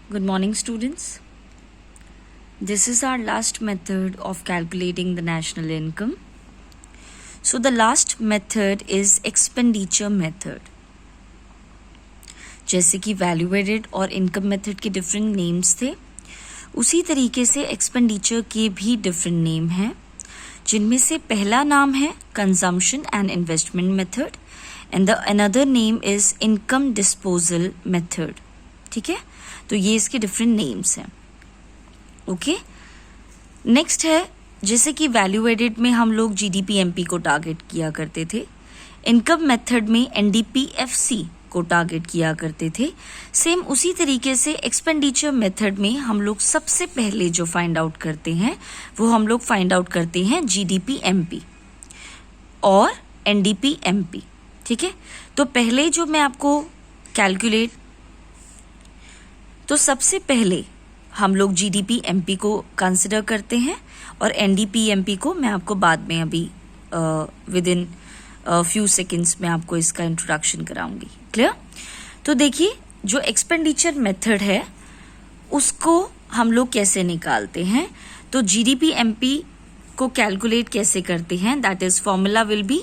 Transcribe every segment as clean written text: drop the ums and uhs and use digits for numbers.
Good morning, students. This is our last method of calculating the national income. So the last method is expenditure method. जैसे कि value added और income method के different names थे, उसी तरीके से expenditure के भी डिफरेंट नेम हैं, जिनमें से पहला नाम है consumption and investment method and the another name is income disposal method. ठीक है, तो ये इसके डिफरेंट नेम्स हैं. ओके, नेक्स्ट है जैसे कि वैल्यू एडेड में हम लोग जीडीपीएमपी को टारगेट किया करते थे, इनकम मेथड में एनडीपीएफसी को टारगेट किया करते थे. सेम उसी तरीके से एक्सपेंडिचर मेथड में हम लोग सबसे पहले जो फाइंड आउट करते हैं वो हम लोग फाइंड आउट करते हैं जीडीपीएमपी और एनडीपीएमपी. ठीक है, तो पहले जो मैं आपको कैलकुलेट, तो सबसे पहले हम लोग जीडीपीएमपी को कंसिडर करते हैं और एनडीपीएमपी को मैं आपको बाद में अभी विद इन फ्यू सेकेंड्स में आपको इसका इंट्रोडक्शन कराऊंगी. क्लियर? तो देखिए, जो एक्सपेंडिचर मेथड है उसको हम लोग कैसे निकालते हैं. तो जीडीपीएमपी को कैलकुलेट कैसे करते हैं, that is formula will be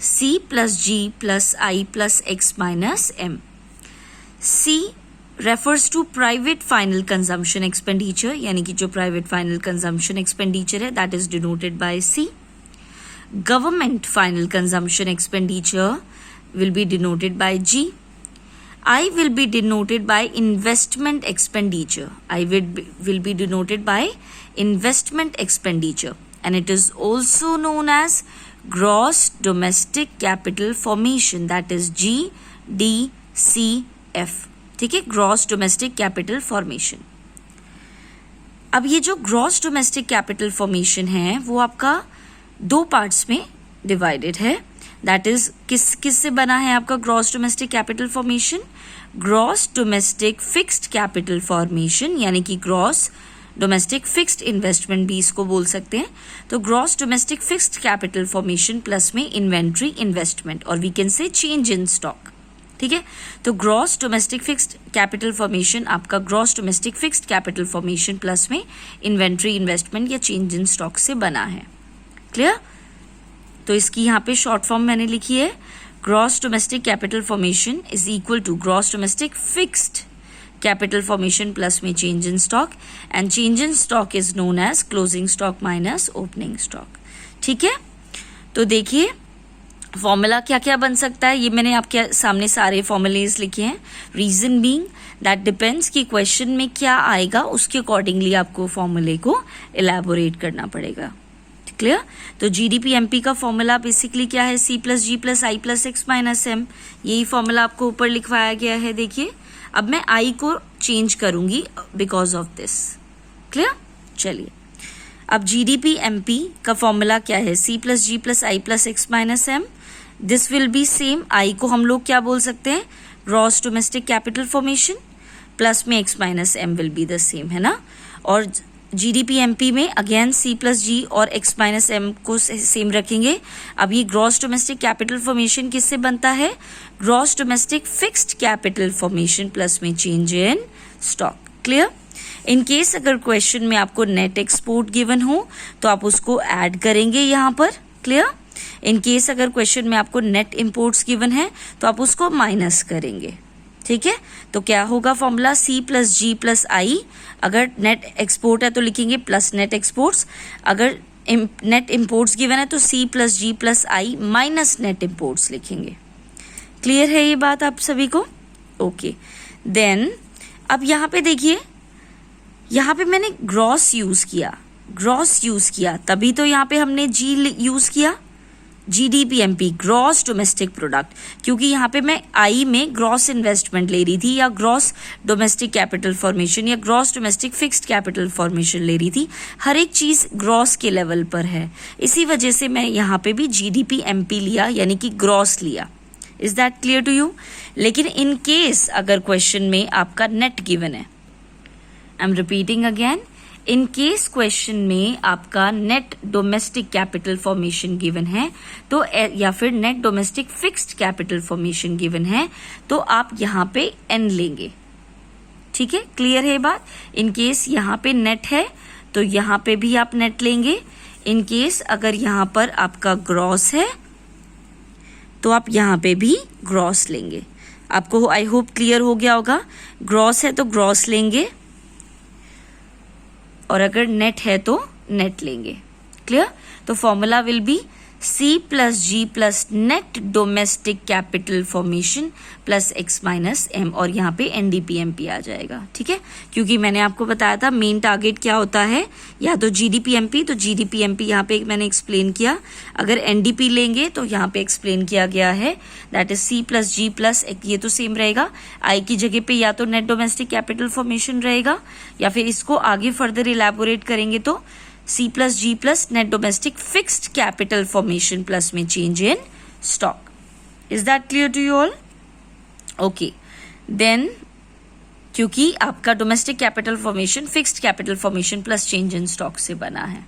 C plus G plus I plus X minus M. C refers to private final consumption expenditure, यानी कि जो प्राइवेट फाइनल कंजम्पशन एक्सपेंडिचर है that is denoted by C. Government final consumption expenditure will be denoted by G. I will be denoted by investment expenditure. I will be denoted by investment expenditure, and it is also known as gross domestic capital formation, that is GDCF. ठीक है, gross domestic capital formation. अब ये जो gross domestic capital formation है वो आपका दो parts में डिवाइडेड है. दैट इज किस से बना है आपका gross domestic capital formation, gross domestic fixed capital formation, यानी कि ग्रॉस डोमेस्टिक फिक्स्ड इन्वेस्टमेंट भी इसको बोल सकते हैं. तो gross domestic fixed capital formation plus में इन्वेंट्री इन्वेस्टमेंट, और we can say change in stock. ठीक है, तो gross domestic fixed capital formation आपका gross domestic fixed capital formation plus में इन्वेंट्री इन्वेस्टमेंट या चेंज इन स्टॉक से बना है. क्लियर? तो इसकी यहाँ पे शॉर्ट फॉर्म मैंने लिखी है, gross domestic capital formation is equal to gross domestic fixed capital formation plus में change in stock, and change in stock is known as closing stock minus opening stock. ठीक है, तो देखिए फॉर्मूला क्या क्या बन सकता है, ये मैंने आपके सामने सारे फॉर्मूलेज लिखे हैं. रीजन बीइंग दैट डिपेंड्स कि क्वेश्चन में क्या आएगा उसके अकॉर्डिंगली आपको फॉर्मूले को इलेबोरेट करना पड़ेगा. क्लियर? तो जीडीपीएमपी का फॉर्मूला बेसिकली क्या है, C plus G plus I plus X minus M. यही फॉर्मूला आपको ऊपर लिखवाया गया है. देखिए, अब मैं आई को चेंज करूंगी बिकॉज ऑफ दिस. क्लियर? चलिए, अब जीडीपीएमपी का फॉर्मूला क्या है, C plus G plus I plus X minus M. This will be same. I को हम लोग क्या बोल सकते हैं, gross domestic capital formation plus में X minus M will be the same, है ना. और जीडीपीएमपी में अगेन सी प्लस जी और एक्स माइनस एम को सेम रखेंगे. अब ये ग्रॉस डोमेस्टिक कैपिटल फॉर्मेशन किससे बनता है, gross domestic fixed capital formation plus में change in stock. Clear? In case अगर क्वेश्चन में आपको नेट एक्सपोर्ट गिवन हो तो आप उसको ऐड करेंगे यहाँ पर. क्लियर? इन केस अगर क्वेश्चन में आपको नेट इंपोर्ट्स गिवन है तो आप उसको माइनस करेंगे. ठीक है, तो क्या होगा फॉर्मूला, सी प्लस जी प्लस आई. अगर नेट एक्सपोर्ट है तो लिखेंगे प्लस नेट एक्सपोर्ट्स, अगर नेट इंपोर्ट्स गिवन है तो सी प्लस जी प्लस आई माइनस नेट इंपोर्ट्स लिखेंगे. क्लियर है ये बात आप सभी को? ओके, देन अब यहाँ पे देखिए, यहाँ पे मैंने ग्रॉस यूज किया तभी तो यहाँ पे हमने जी यूज किया, जीडीपीएमपी ग्रॉस डोमेस्टिक प्रोडक्ट, क्योंकि यहाँ पे मैं आई में ग्रॉस इन्वेस्टमेंट ले रही थी या ग्रॉस डोमेस्टिक कैपिटल फॉर्मेशन या gross domestic fixed capital formation ले रही थी. हर एक चीज ग्रॉस के लेवल पर है, इसी वजह से मैं यहाँ पे भी जीडीपीएमपी लिया, यानी कि ग्रॉस लिया. Is that clear to you? लेकिन इन केस अगर क्वेश्चन में आपका नेट गिवन है, आई am repeating again, in case question में आपका net domestic capital formation given है तो या फिर net domestic fixed capital formation given है तो आप यहाँ पे एन लेंगे. ठीक है, क्लियर है बात। इन केस यहाँ पे नेट है तो यहाँ पे भी आप नेट लेंगे। इन केस अगर यहाँ पर आपका ग्रॉस है तो आप यहाँ पे भी ग्रॉस लेंगे। आपको आई होप क्लियर हो गया होगा। ग्रॉस है तो ग्रॉस लेंगे और अगर नेट है तो नेट लेंगे। क्लियर? तो formula will B C plus G plus net domestic capital formation plus X minus M, और यहाँ पे NDPMP आ जाएगा। ठीक है, क्योंकि मैंने आपको बताया था मेन टारगेट क्या होता है, या तो GDPMP, तो GDPMP यहाँ पे मैंने एक्सप्लेन किया। अगर NDP लेंगे तो यहाँ पे एक्सप्लेन किया गया है, that is C plus G plus X, ये तो सेम रहेगा। I की जगह पे या तो नेट डोमेस्टिक कैपिटल फॉर्मेशन रहेगा, या फिर इसको आगे फर्दर इलेबोरेट करेंगे तो C plus G plus net domestic fixed capital formation plus में change in stock. Is that clear to you all? Okay. Then क्योंकि आपका domestic capital formation fixed capital formation plus change in stock से बना है।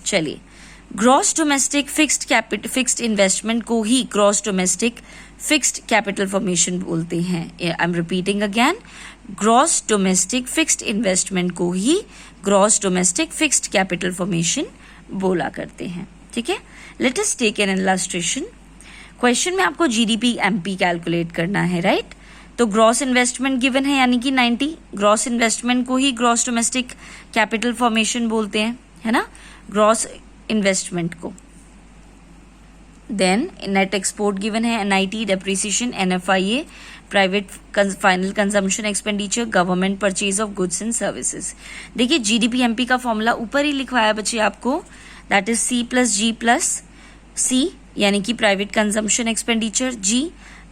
चलिए, gross domestic fixed investment को ही gross domestic fixed capital formation बोलते हैं। I am repeating again, gross domestic fixed investment को ही gross domestic fixed capital formation बोला करते हैं। ठीक है, let us take an illustration. Question में आपको जीडीपी एमपी कैलकुलेट करना है, राइट? तो ग्रॉस इन्वेस्टमेंट गिवन है यानी कि 90। ग्रॉस इन्वेस्टमेंट को ही ग्रॉस डोमेस्टिक कैपिटल फॉर्मेशन बोलते हैं, है ना, ग्रॉस इन्वेस्टमेंट को। देन नेट एक्सपोर्ट गिवन है 90, depreciation NFIA, private final consumption expenditure, government purchase of goods and services. देखिए जीडीपीएमपी का फॉर्मूला ऊपर ही लिखवाया बच्चे आपको, that is C plus G plus C यानी कि private consumption expenditure, G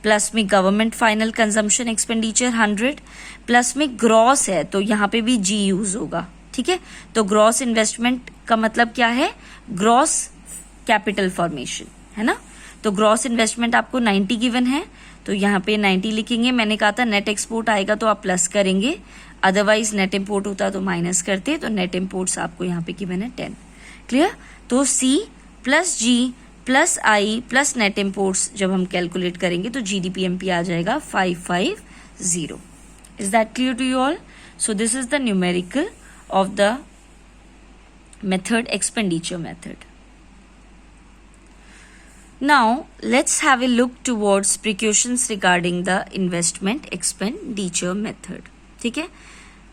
plus में government final consumption expenditure 100, plus में ग्रॉस है तो यहाँ पे भी G यूज होगा। ठीक है, तो ग्रॉस इन्वेस्टमेंट का मतलब क्या है, ग्रॉस कैपिटल फॉर्मेशन, है ना। तो ग्रॉस इन्वेस्टमेंट आपको 90 गिवन है तो यहाँ पे 90 लिखेंगे। मैंने कहा था नेट एक्सपोर्ट आएगा तो आप प्लस करेंगे, अदरवाइज नेट इम्पोर्ट होता तो माइनस करते, तो नेट इम्पोर्ट्स आपको यहाँ पे गिवन है 10। क्लियर? तो C plus G plus I plus net imports जब हम कैलकुलेट करेंगे तो GDPMP आ जाएगा 550। Is that clear to you all? So this is the numerical of the method, expenditure method. Now let's have a look towards precautions regarding the investment expenditure method. ठीक है,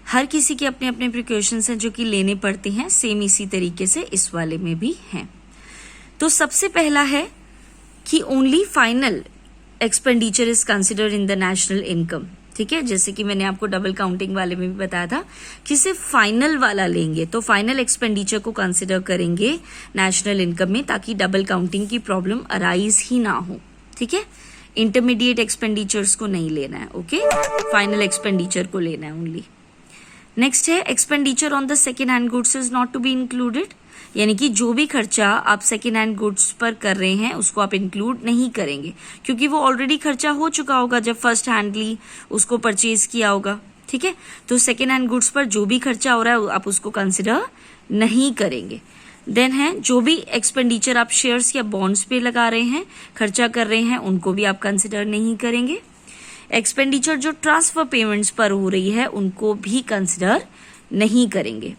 हर किसी के अपने अपने precautions हैं जो कि लेने पड़ते हैं, सेम इसी तरीके से इस वाले में भी हैं। तो सबसे पहला है कि only final expenditure is considered in the national income। ठीक है, जैसे कि मैंने आपको डबल काउंटिंग वाले में भी बताया था कि सिर्फ फाइनल वाला लेंगे तो फाइनल एक्सपेंडिचर को कंसिडर करेंगे नेशनल इनकम में, ताकि डबल काउंटिंग की प्रॉब्लम अराइज ही ना हो। ठीक है, इंटरमीडिएट एक्सपेंडिचर्स को नहीं लेना है, ओके, फाइनल एक्सपेंडिचर को लेना है ओनली। नेक्स्ट है expenditure on the second hand goods is not to be included, यानी कि जो भी खर्चा आप सेकेंड हैंड गुड्स पर कर रहे हैं उसको आप इंक्लूड नहीं करेंगे, क्योंकि वो ऑलरेडी खर्चा हो चुका होगा जब फर्स्ट हैंडली उसको परचेज किया होगा। ठीक है, तो सेकेंड हैंड गुड्स पर जो भी खर्चा हो रहा है आप उसको कंसिडर नहीं करेंगे। देन है जो भी एक्सपेंडिचर आप शेयर्स या बॉन्ड्स पे लगा रहे हैं, खर्चा कर रहे हैं, उनको भी आप कंसिडर नहीं करेंगे। एक्सपेंडिचर जो ट्रांसफर पेमेंट्स पर हो रही है उनको भी कंसिडर नहीं करेंगे।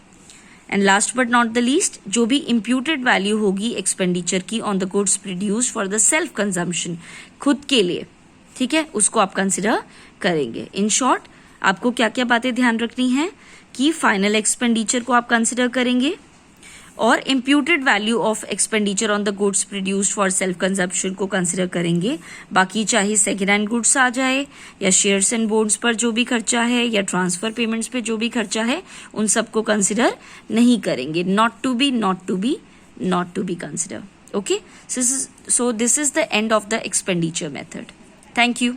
And last but not the least, जो भी इम्प्यूटेड वैल्यू होगी एक्सपेंडिचर की on the goods produced for the self consumption, खुद के लिए, ठीक है, उसको आप कंसिडर करेंगे। इन शॉर्ट आपको क्या क्या बातें ध्यान रखनी है कि फाइनल एक्सपेंडिचर को आप कंसिडर करेंगे और imputed value of expenditure on the goods produced for self consumption को कंसिडर करेंगे। बाकी चाहे सेकेंड हैंड गुड्स आ जाए या शेयर्स एंड बॉन्ड्स पर जो भी खर्चा है या ट्रांसफर पेमेंट्स पे जो भी खर्चा है, उन सबको कंसिडर नहीं करेंगे। Not to be consider. Okay, so this is the end of the expenditure method. Thank you.